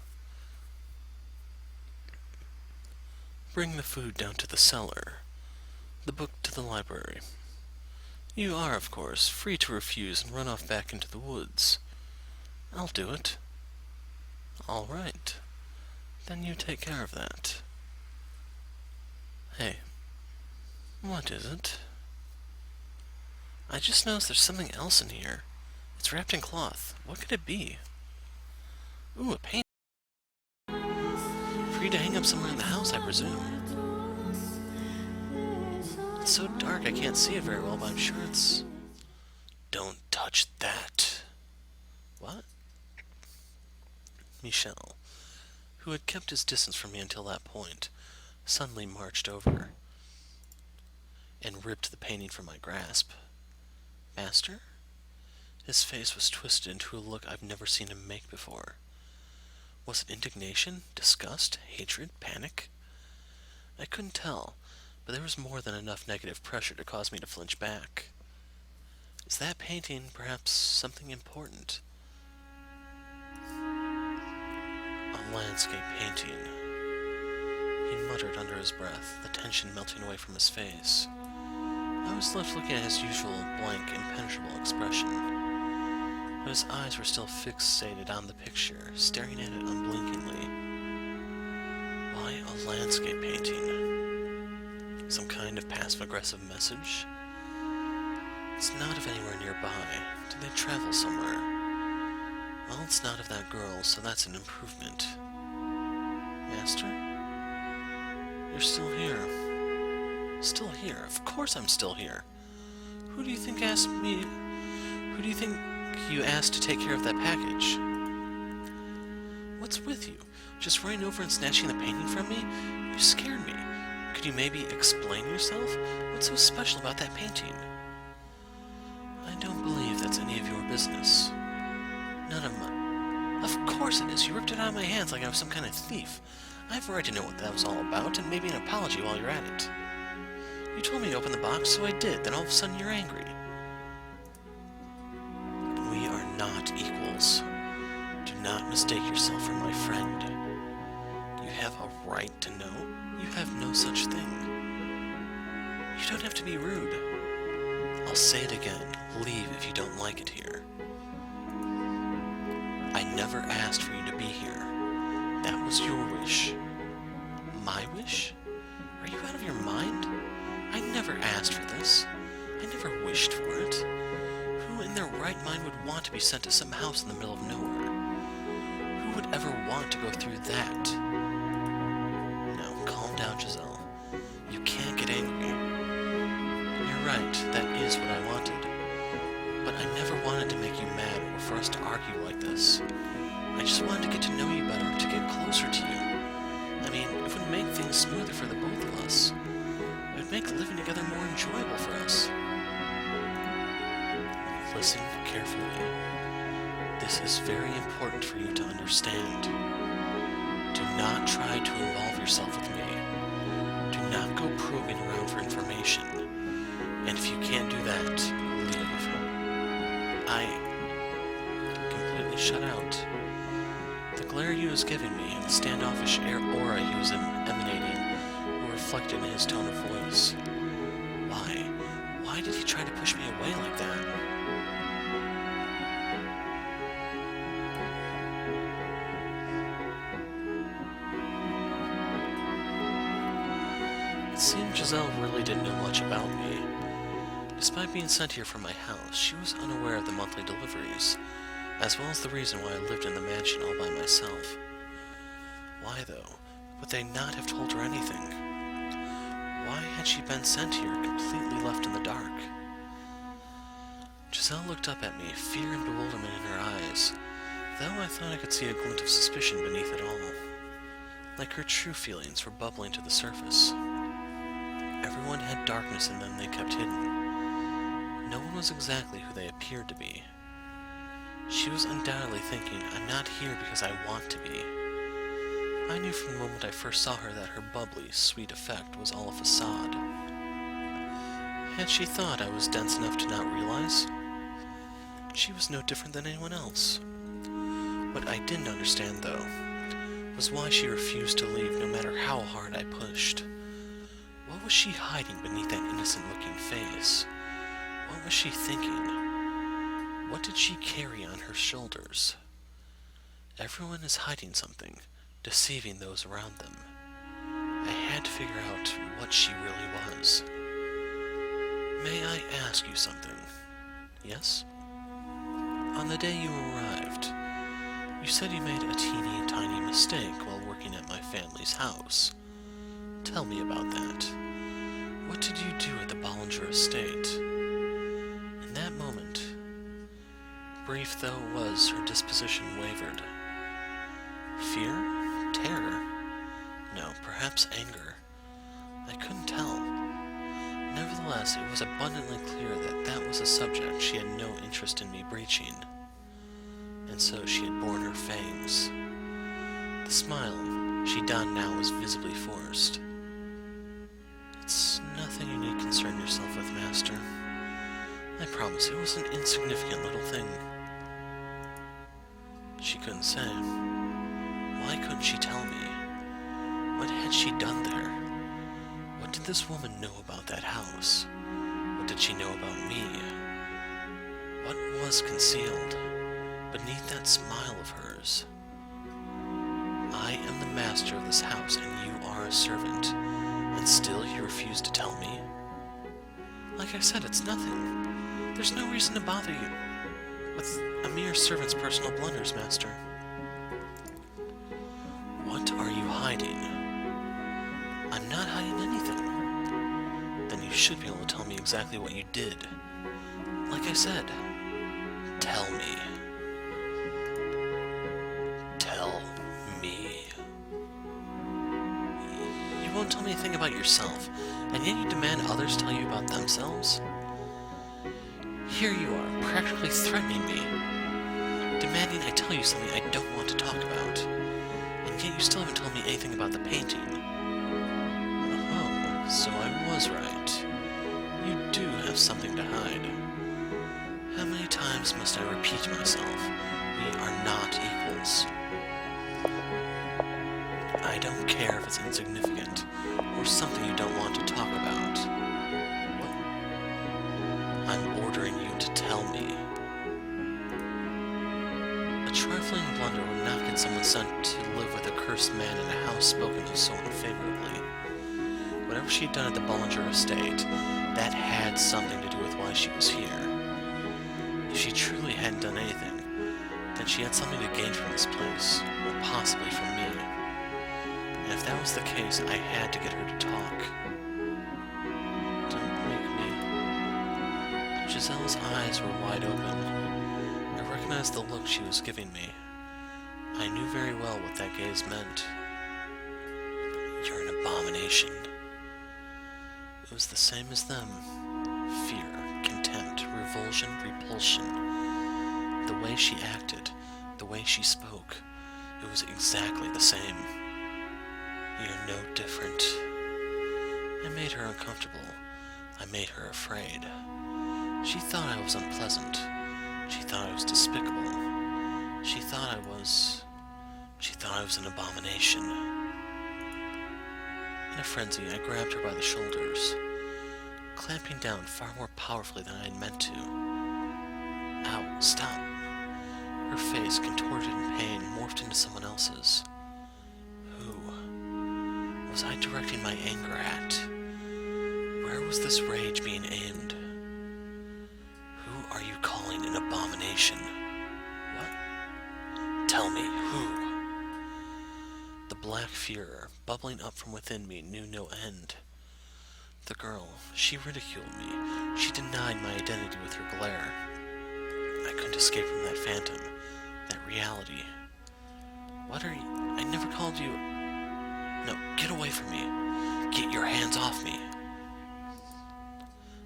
Bring the food down to the cellar, the book to the library. You are, of course, free to refuse and run off back into the woods. I'll do it. All right. Then you take care of that. Hey, what is it? I just noticed there's something else in here. It's wrapped in cloth. What could it be? Ooh, a paint. For you to hang up somewhere in the house, I presume. It's so dark I can't see it very well, but I'm sure it's... Don't touch that. What? Michel, who had kept his distance from me until that point, suddenly marched over and ripped the painting from my grasp. Master? His face was twisted into a look I've never seen him make before. Was it indignation, disgust, hatred, panic? I couldn't tell, but there was more than enough negative pressure to cause me to flinch back. Is that painting perhaps something important? A landscape painting. He muttered under his breath, the tension melting away from his face. I was left looking at his usual blank, impenetrable expression, but his eyes were still fixated on the picture, staring at it unblinkingly. Why a landscape painting? Some kind of passive-aggressive message? It's not of anywhere nearby. Did they travel somewhere? Well, it's not of that girl, so that's an improvement. Master? You're still here. Still here? Of course I'm still here. Who do you think asked me... Who do you think you asked to take care of that package? What's with you? Just running over and snatching the painting from me? You scared me. Could you maybe explain yourself? What's so special about that painting? I don't believe that's any of your business. None of my... Of course it is. You ripped it out of my hands like I was some kind of thief. I have a right to know what that was all about, and maybe an apology while you're at it. You told me to open the box, so I did. Then all of a sudden you're angry. We are not equals. Do not mistake yourself for my friend. You have a right to know. You have no such thing. You don't have to be rude. I'll say it again. Leave if you don't like it here. I never asked for you to be here. That was your wish. My wish? Are you out of your mind? I never asked for this. I never wished for it. Who in their right mind would want to be sent to some house in the middle of nowhere? Who would ever want to go through that? Now, calm down, Giselle. You can't get angry. You're right, that is what I wanted. But I never wanted to make you mad or for us to argue like this. I just wanted to get to know you better, to get closer to you. I mean, it would make things smoother for the both of us. It would make living together more enjoyable for us. Listen carefully. This is very important for you to understand. Do not try to involve yourself with me. Do not go probing around for information. And if you can't do that, leave. I completely shut out. The glare he was giving me and the standoffish aura he was emanating were reflected in his tone of voice. Why? Why did he try to push me away like that? It seemed Giselle really didn't know much about me. Despite being sent here from my house, she was unaware of the monthly deliveries, as well as the reason why I lived in the mansion all by myself. Why, though, would they not have told her anything? Why had she been sent here, completely left in the dark? Giselle looked up at me, fear and bewilderment in her eyes, though I thought I could see a glint of suspicion beneath it all. Like her true feelings were bubbling to the surface. Everyone had darkness in them they kept hidden. No one was exactly who they appeared to be. She was undoubtedly thinking, I'm not here because I want to be. I knew from the moment I first saw her that her bubbly, sweet effect was all a facade. Had she thought I was dense enough to not realize? She was no different than anyone else. What I didn't understand, though, was why she refused to leave no matter how hard I pushed. What was she hiding beneath that innocent-looking face? What was she thinking? What did she carry on her shoulders? Everyone is hiding something, deceiving those around them. I had to figure out what she really was. May I ask you something? Yes? On the day you arrived, you said you made a teeny tiny mistake while working at my family's house. Tell me about that. What did you do at the Bollinger estate? In that moment, brief though it was, her disposition wavered. Fear? Terror? No, perhaps anger. I couldn't tell. Nevertheless, it was abundantly clear that that was a subject she had no interest in me breaching. And so she had borne her fangs. The smile she donned now was visibly forced. It's nothing you need concern yourself with, Master. I promise it was an insignificant little thing. She couldn't say. Why couldn't she tell me? What had she done there? What did this woman know about that house? What did she know about me? What was concealed beneath that smile of hers? I am the master of this house and you are a servant, and still you refuse to tell me? Like I said, it's nothing. There's no reason to bother you with a mere servant's personal blunders, Master. What are you hiding? I'm not hiding anything. Then you should be able to tell me exactly what you did. Like I said, tell me. Tell me. You won't tell me anything about yourself, and yet you demand others tell you about themselves? Here you are, practically threatening me, demanding I tell you something I don't want to talk about, and yet you still haven't told me anything about the painting. Oh, so I was right. You do have something to hide. How many times must I repeat myself? We are not equals. I don't care if it's insignificant, or something you don't want to talk about. What? I'm ordering you to tell me. A trifling blunder would not get someone sent to live with a cursed man in a house spoken of so unfavorably. Whatever she'd done at the Bollinger estate, that had something to do with why she was here. If she truly hadn't done anything, then she had something to gain from this place, or possibly from me. And if that was the case, I had to get her to talk. Don't wake me. Giselle's eyes were wide open. I recognized the look she was giving me. I knew very well what that gaze meant. You're an abomination. It was the same as them. Fear, contempt, revulsion, repulsion. The way she acted, the way she spoke, it was exactly the same. You're no different. I made her uncomfortable. I made her afraid. She thought I was unpleasant. She thought I was despicable. She thought I was an abomination. In a frenzy, I grabbed her by the shoulders, clamping down far more powerfully than I had meant to. Ow, stop. Her face, contorted in pain, morphed into someone else's. Who was I directing my anger at? Where was this rage being aimed? Who are you calling an abomination? What? Tell me, who? The black fear, bubbling up from within me, knew no end. The girl, she ridiculed me. She denied my identity with her glare. I couldn't escape from that phantom, that reality. What are you? I never called you. No, get away from me. Get your hands off me.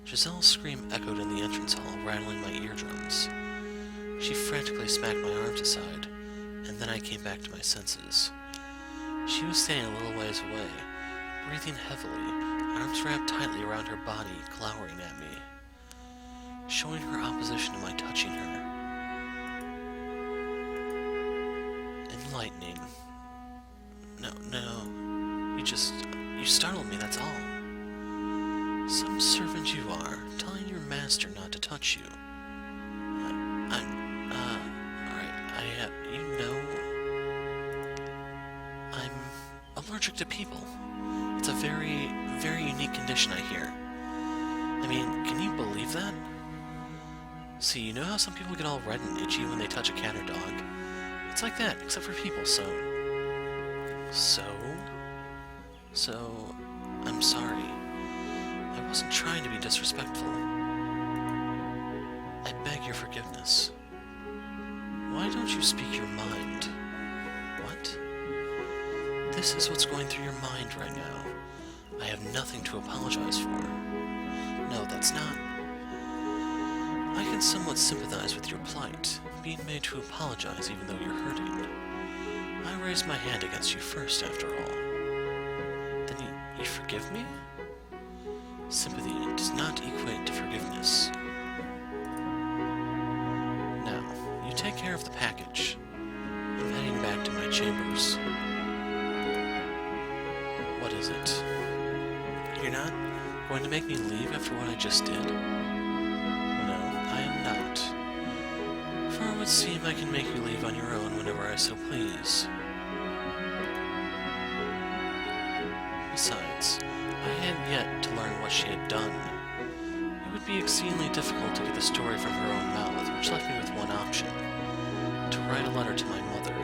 Giselle's scream echoed in the entrance hall, rattling my eardrums. She frantically smacked my arms aside, and then I came back to my senses. She was standing a little ways away, breathing heavily, arms wrapped tightly around her body, glowering at me, showing her opposition to my touching her. Enlightening. No, you startled me, that's all. Some servant you are, telling your master not to touch you. Alright, you know allergic to people. It's a very, very unique condition, I hear. I mean, can you believe that? See, you know how some people get all red and itchy when they touch a cat or dog? It's like that, except for people, so... So, I'm sorry. I wasn't trying to be disrespectful. I beg your forgiveness. Why don't you speak your mind? What? This is what's going through your mind right now. I have nothing to apologize for. No, that's not. I can somewhat sympathize with your plight, being made to apologize even though you're hurting. I raised my hand against you first, after all. Then you forgive me? Sympathy does not equate to forgiveness. Now, you take care of the package. I'm heading back to my chambers. What is it? You're not going to make me leave after what I just did? No, I am not. For it would seem I can make you leave on your own whenever I so please. Besides, I hadn't yet to learn what she had done. It would be exceedingly difficult to get the story from her own mouth, which left me with one option: to write a letter to my mother,